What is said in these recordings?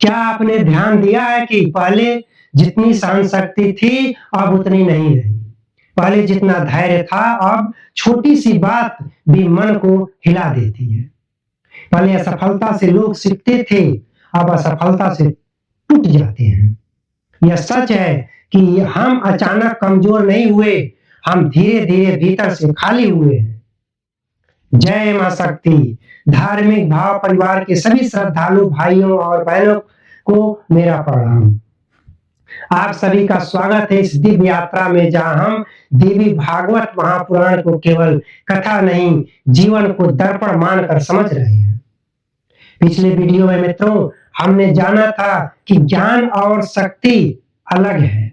क्या आपने ध्यान दिया है कि पहले जितनी सहन शक्ति थी, अब उतनी नहीं रही। पहले जितना धैर्य था, अब छोटी-सी बात भी मन को हिला देती है। पहले असफलता से लोग सीखते थे, अब असफलता से टूट जाते हैं। यह सच है कि हम अचानक कमज़ोर नहीं हुए, हम धीरे-धीरे भीतर से खाली हुए हैं। जय माँ शक्ति। धार्मिक भाव परिवार के सभी श्रद्धालु भाइयों और बहनों को मेरा प्रणाम। आप सभी का स्वागत है इस दिव्य यात्रा में, जहां हम देवी भागवत महापुराण को केवल कथा नहीं, जीवन को दर्पण मानकर समझ रहे हैं। पिछले वीडियो में मित्रों, हमने जाना था कि ज्ञान और शक्ति अलग है।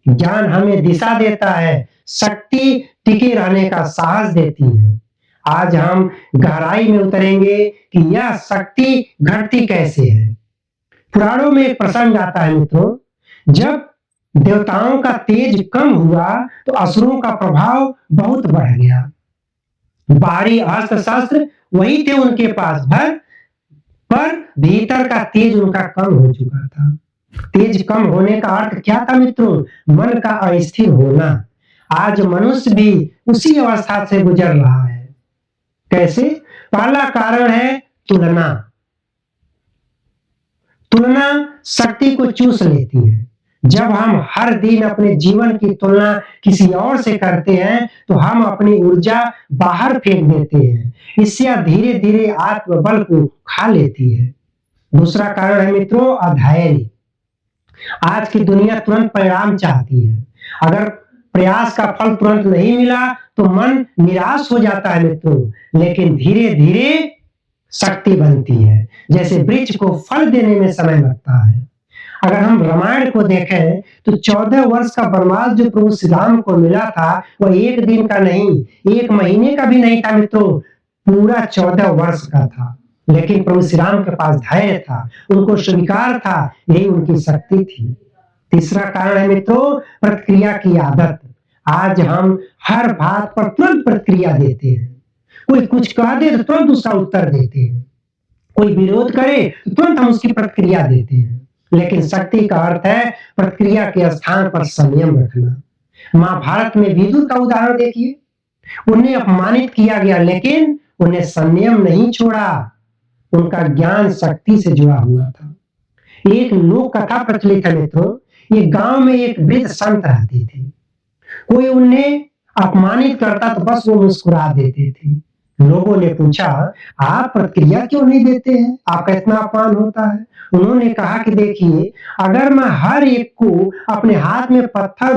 ज्ञान हमें दिशा देता है, शक्ति टिके रहने का साहस देती है। आज हम गहराई में उतरेंगे कि यह शक्ति घटती कैसे है। पुराणों में एक प्रसंग आता है मित्रों, जब देवताओं का तेज कम हुआ तो असुरों का प्रभाव बहुत बढ़ गया। बाहरी अस्त्र शस्त्र वही थे उनके पास, पर भीतर का तेज उनका कम हो चुका था। तेज कम होने का अर्थ क्या था मित्रों? मन का अस्थिर होना। आज मनुष्य भी उसी अवस्था से गुजर रहा है। कैसे? पहला कारण है तुलना। तुलना शक्ति को चूस लेती है। जब हम हर दिन अपने जीवन की तुलना किसी और से करते हैं तो हम अपनी ऊर्जा बाहर फेंक देते हैं। इससे यह धीरे धीरे आत्मबल को खा लेती है। दूसरा कारण है मित्रों अधैर्य। आज की दुनिया तुरंत परिणाम चाहती है। अगर प्रयास का फल तुरंत नहीं मिला तो मन निराश हो जाता है मित्रों, लेकिन धीरे धीरे शक्ति बनती है। जैसे वृक्ष को फल देने में समय लगता है। अगर हम रामायण को देखें तो 14 वर्ष का वनवास जो प्रभु श्री राम को मिला था, वह एक दिन का नहीं, एक महीने का भी नहीं था मित्रों, पूरा 14 वर्ष का था। लेकिन प्रभु श्री राम के पास धैर्य था, उनको स्वीकार था, यही उनकी शक्ति थी। तीसरा कारण है मित्रों प्रतिक्रिया की आदत। आज हम हर बात पर तुरंत प्रतिक्रिया देते हैं। कोई कुछ कह दे तो तुरंत उसका उत्तर देते हैं। कोई विरोध करे तो तुरंत हम उसकी प्रतिक्रिया देते हैं। लेकिन शक्ति का अर्थ है प्रतिक्रिया के स्थान पर संयम रखना। महाभारत में विदुर का उदाहरण देखिए। उन्हें अपमानित किया गया, लेकिन उन्हें संयम नहीं छोड़ा। उनका ज्ञान शक्ति से जुड़ा हुआ था। एक लोक कथा प्रचलित है मित्रों। एक गांव में एक वृद्ध संत रहते थे। कोई उन्हें अपमानित करता तो बस वो मुस्कुरा देते थे। लोगों ने पूछा, आप प्रतिक्रिया क्यों नहीं देते हैं? आपका इतना अपमान होता है। उन्होंने कहा कि देखिए, अगर मैं हर एक को अपने हाथ में पत्थर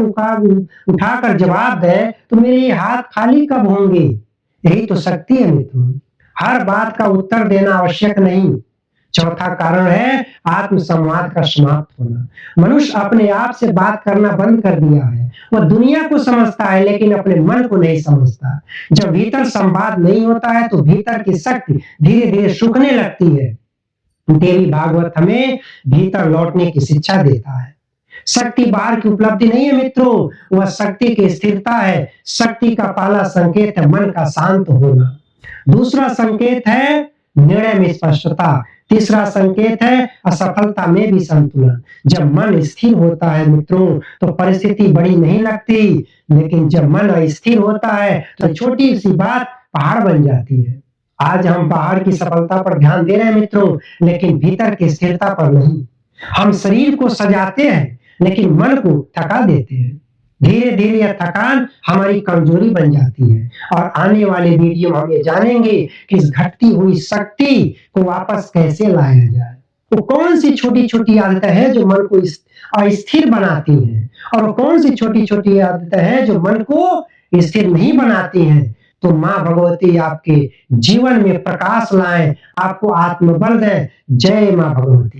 उठाकर जवाब दे तो मेरे हाथ खाली कब होंगे? यही तो शक्ति है मित्रों। हर बात का उत्तर देना आवश्यक नहीं। चौथा कारण है आत्मसंवाद का समाप्त होना। मनुष्य अपने आप से बात करना बंद कर दिया है। वह दुनिया को समझता है, लेकिन अपने मन को नहीं समझता। जब भीतर संवाद नहीं होता है तो भीतर की शक्ति धीरे धीरे सूखने लगती है। देवी भागवत हमें भीतर लौटने की शिक्षा देता है। शक्ति बाहर की उपलब्धि नहीं है मित्रों, वह शक्ति की स्थिरता है। शक्ति का पहला संकेत है मन का शांत होना। दूसरा संकेत है निर्णय में स्पष्टता। तीसरा संकेत है असफलता में भी संतुलन। जब मन स्थिर होता है मित्रों तो परिस्थिति बड़ी नहीं लगती, लेकिन जब मन अस्थिर होता है तो छोटी सी बात पहाड़ बन जाती है। आज हम बाहर की सफलता पर ध्यान दे रहे हैं मित्रों, लेकिन भीतर की स्थिरता पर नहीं। हम शरीर को सजाते हैं, लेकिन मन को थका देते हैं। धीरे धीरे यह थकान हमारी कमजोरी बन जाती है। और आने वाले वीडियो में हम ये जानेंगे कि इस घटती हुई शक्ति को वापस कैसे लाया जाए। वो कौन सी छोटी छोटी आदतें हैं जो मन को अस्थिर बनाती हैं, और वो कौन सी छोटी छोटी आदतें हैं जो मन को स्थिर नहीं बनाती हैं। तो माँ भगवती आपके जीवन में प्रकाश लाएं, आपको आत्मबल दें। जय माँ भगवती।